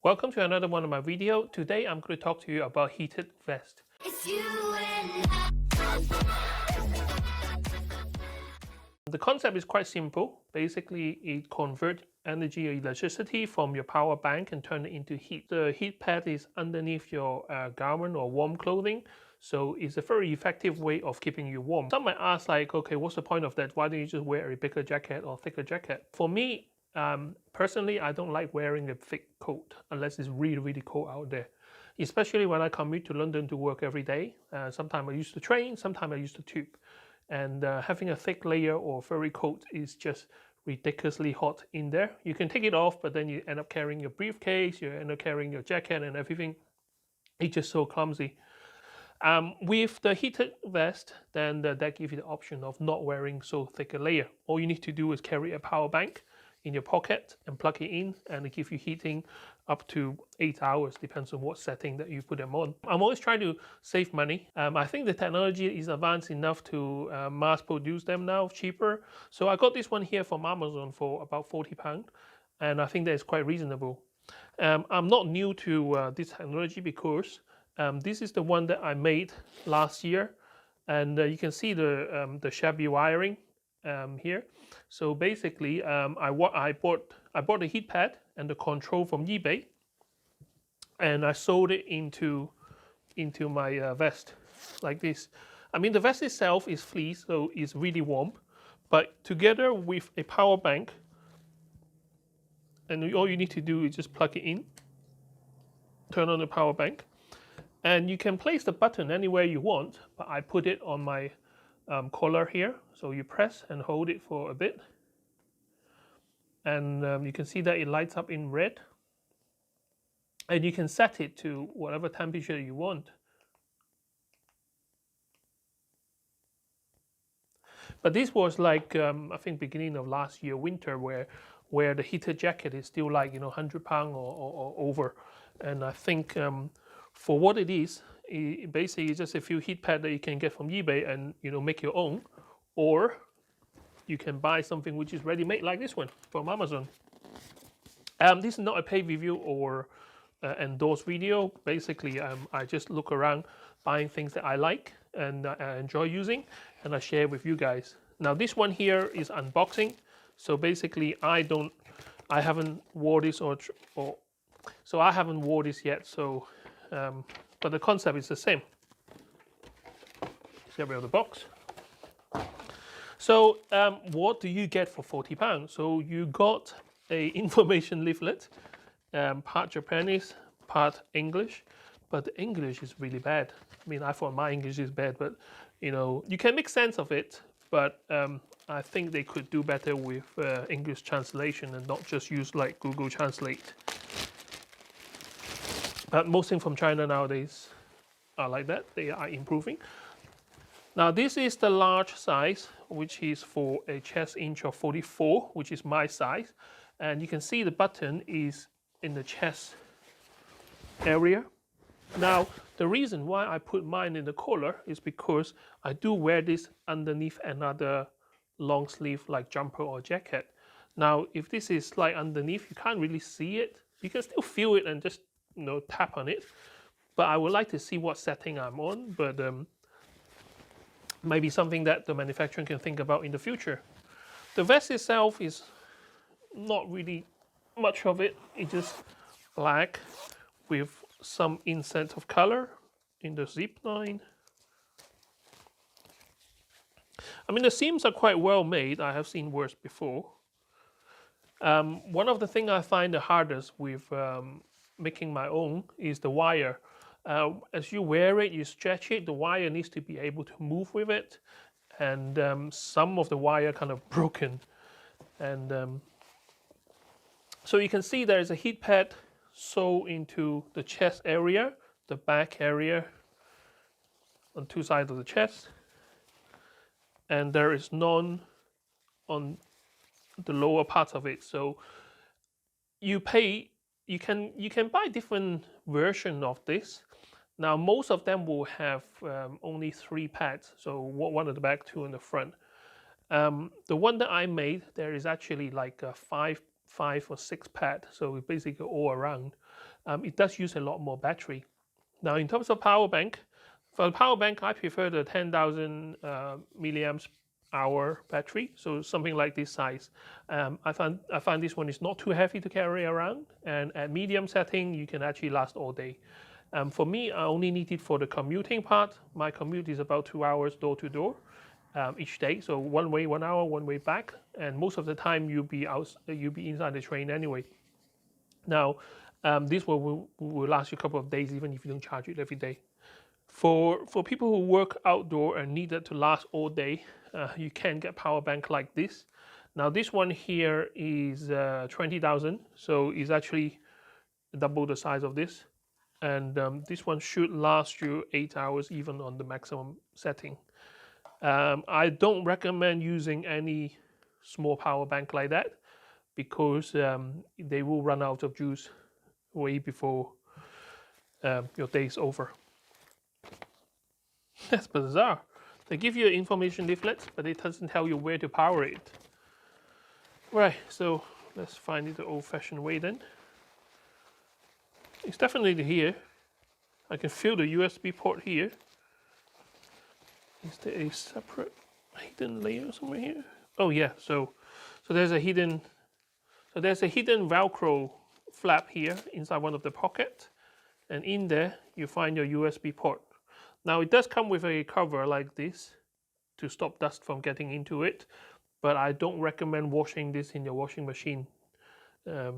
Welcome to another one of my video. Today I'm going to talk to you about heated vest. It's you and I. The concept is quite simple. Basically, it converts energy or electricity from your power bank and turn it into heat. The heat pad is underneath your garment or warm clothing, so it's a very effective way of keeping you warm. Some might ask like, okay, what's the point of that? Why don't you just wear a bigger jacket or thicker jacket? For me, personally, I don't like wearing a thick coat unless it's really, really cold out there. Especially when I commute to London to work every day. Sometimes I use the train, sometimes I use the tube. And having a thick layer or furry coat is just ridiculously hot in there. You can take it off, but then you end up carrying your briefcase, you end up carrying your jacket and everything. It's just so clumsy. With the heated vest, then that gives you the option of not wearing so thick a layer. All you need to do is carry a power bank in your pocket and plug it in, and it gives you heating up to 8 hours, depends on what setting that you put them on. I'm always trying to save money. I think the technology is advanced enough to mass produce them now cheaper. So I got this one here from Amazon for about £40, and I think that is quite reasonable. I'm not new to this technology because this is the one that I made last year, and you can see the shabby wiring here. So basically, I bought a heat pad and the control from eBay, and I sewed it into my vest like this. I mean, the vest itself is fleece, so it's really warm, but together with a power bank, and all you need to do is just plug it in, turn on the power bank, and you can place the button anywhere you want, but I put it on my collar here. So you press and hold it for a bit, and you can see that it lights up in red, and you can set it to whatever temperature you want. But this was like I think beginning of last year winter, where the heated jacket is still like £100 or over, and I think for what it is, it basically is just a few heat pads that you can get from eBay and make your own, or you can buy something which is ready made like this one from Amazon. This is not a paid review or endorsed video. Basically, I just look around buying things that I like and I enjoy using, and I share with you guys. Now this one here is unboxing. So basically, I haven't wore this so I haven't wore this yet. So, but the concept is the same. Get rid of the box. So what do you get for £40? So you got a information leaflet, part Japanese, part English, but the English is really bad. I mean, I thought my English is bad, but you can make sense of it, but I think they could do better with English translation and not just use like Google Translate. Most things from China nowadays are like that. They are improving. Now this is the large size, which is for a chest inch of 44, which is my size. And you can see the button is in the chest area. Now the reason why I put mine in the collar is because I do wear this underneath another long sleeve like jumper or jacket. Now if this is like underneath, you can't really see it. You can still feel it and just tap on it. But I would like to see what setting I'm on, but maybe something that the manufacturer can think about in the future. The vest itself is not really much of it. It's just black with some accent of color in the zip line. I mean, the seams are quite well made. I have seen worse before. One of the things I find the hardest with making my own is the wire. As you wear it, you stretch it, the wire needs to be able to move with it, and some of the wire kind of broken. And so you can see there is a heat pad sewn into the chest area, the back area on two sides of the chest, and there is none on the lower part of it. So you can buy different version of this. Now most of them will have only 3 pads, so one at the back, 2 in the front. The one that I made, there is actually like a five or six pad, so basically all around. it does use a lot more battery. Now, in terms of power bank, for the power bank, I prefer the 10,000 milliamps hour battery, so something like this size. I find this one is not too heavy to carry around, and at medium setting, you can actually last all day. For me, I only need it for the commuting part. My commute is about 2 hours door to door each day, so one way 1 hour, one way back, and most of the time you'll be inside the train anyway. Now, this will last you a couple of days even if you don't charge it every day. For people who work outdoor and need it to last all day, you can get power bank like this. Now this one here is 20,000, so it's actually double the size of this, and this one should last you 8 hours even on the maximum setting. I don't recommend using any small power bank like that because they will run out of juice way before your day's over. That's bizarre. They give you information leaflet, but it doesn't tell you where to power it. Right, so let's find it the old-fashioned way then. It's definitely here. I can feel the USB port here. Is there a separate hidden layer somewhere here? Oh yeah, so there's a hidden Velcro flap here inside one of the pockets, and in there you find your USB port. Now it does come with a cover like this to stop dust from getting into it, but I don't recommend washing this in your washing machine. I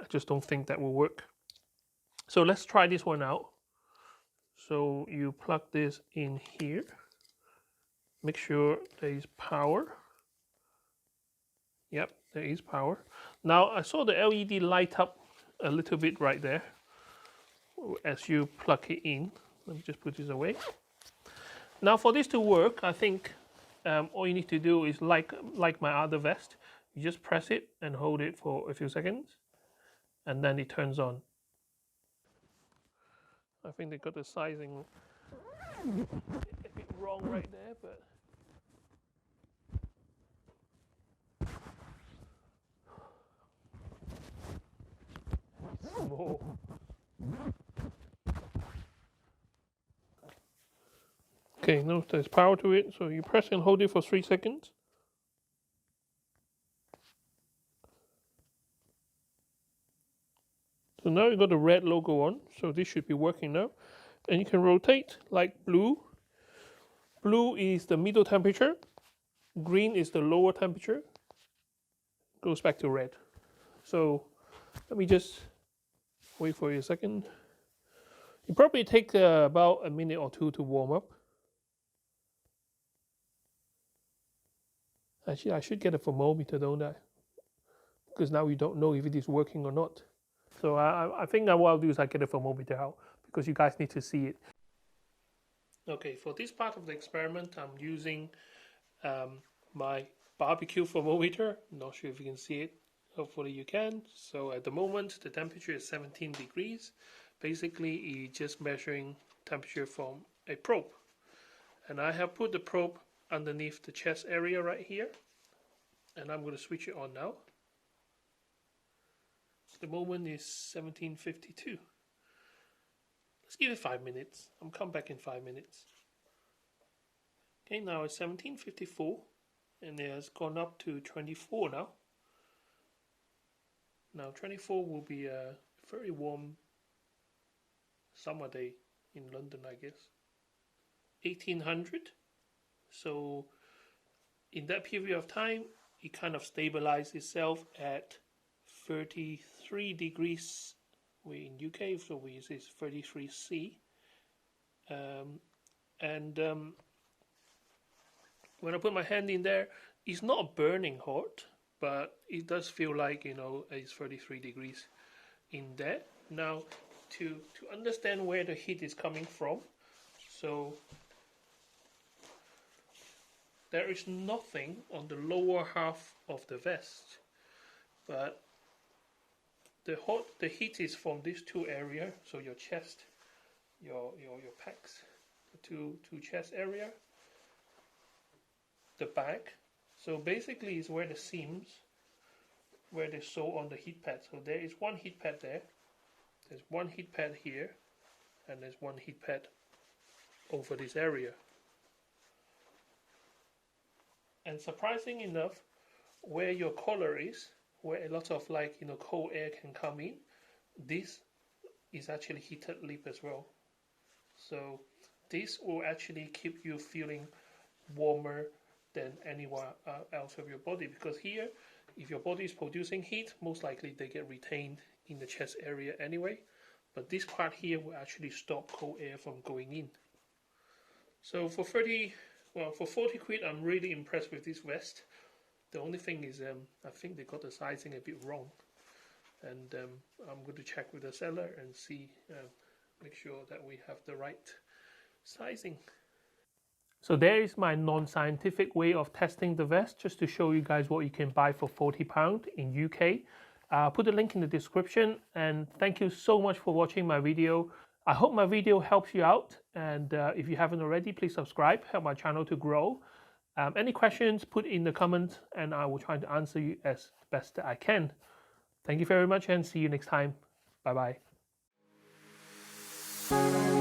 just don't think that will work. So let's try this one out. So you plug this in here. Make sure there is power. Yep, there is power. Now I saw the LED light up a little bit right there as you plug it in. Let me just put this away. Now for this to work, I think all you need to do is like my other vest, you just press it and hold it for a few seconds, and then it turns on. I think they got the sizing a bit wrong right there, but it's small. Okay, now there's power to it, so you press and hold it for 3 seconds. So now you got the red logo on, so this should be working now. And you can rotate like blue. Blue is the middle temperature, green is the lower temperature, goes back to red. So let me just wait for you a second. It probably take about a minute or two to warm up. Actually, I should get a thermometer, don't I? Because now you don't know if it is working or not. So I think that what I'll do is I get a thermometer out because you guys need to see it. Okay, for this part of the experiment, I'm using my barbecue thermometer. Not sure if you can see it. Hopefully you can. So at the moment, the temperature is 17 degrees. Basically, it's just measuring temperature from a probe. And I have put the probe underneath the chest area right here. And I'm going to switch it on now. The moment is 17:52. Let's give it 5 minutes. I'll come back in 5 minutes. Okay, now it's 17:54 and it has gone up to 24 now. Now 24 will be a very warm summer day in London, I guess. 1800. So in that period of time, it kind of stabilized itself at 33 degrees. We in UK, so we use this 33C. When I put my hand in there, it's not burning hot, but it does feel like, you know, it's 33 degrees in there. Now, to understand where the heat is coming from, so there is nothing on the lower half of the vest, but the heat is from these two areas, so your chest, your pecs, the two chest area, the back. So basically it's where the seams, where they sew on the heat pad. So there is one heat pad there. There's one heat pad here, and there's one heat pad over this area. And surprising enough, where your collar is, where a lot of cold air can come in, this is actually heated lip as well. So this will actually keep you feeling warmer than anywhere else of your body, because here, if your body is producing heat, most likely they get retained in the chest area anyway, but this part here will actually stop cold air from going in. So for 40 quid, I'm really impressed with this vest. The only thing is I think they got the sizing a bit wrong, and I'm going to check with the seller and see, make sure that we have the right sizing. So there is my non-scientific way of testing the vest, just to show you guys what you can buy for £40 in UK. I'll put a link in the description, and thank you so much for watching my video. I hope my video helps you out, and if you haven't already, please subscribe, help my channel to grow. Any questions, put in the comments, and I will try to answer you as best that I can. Thank you very much, and see you next time. Bye bye.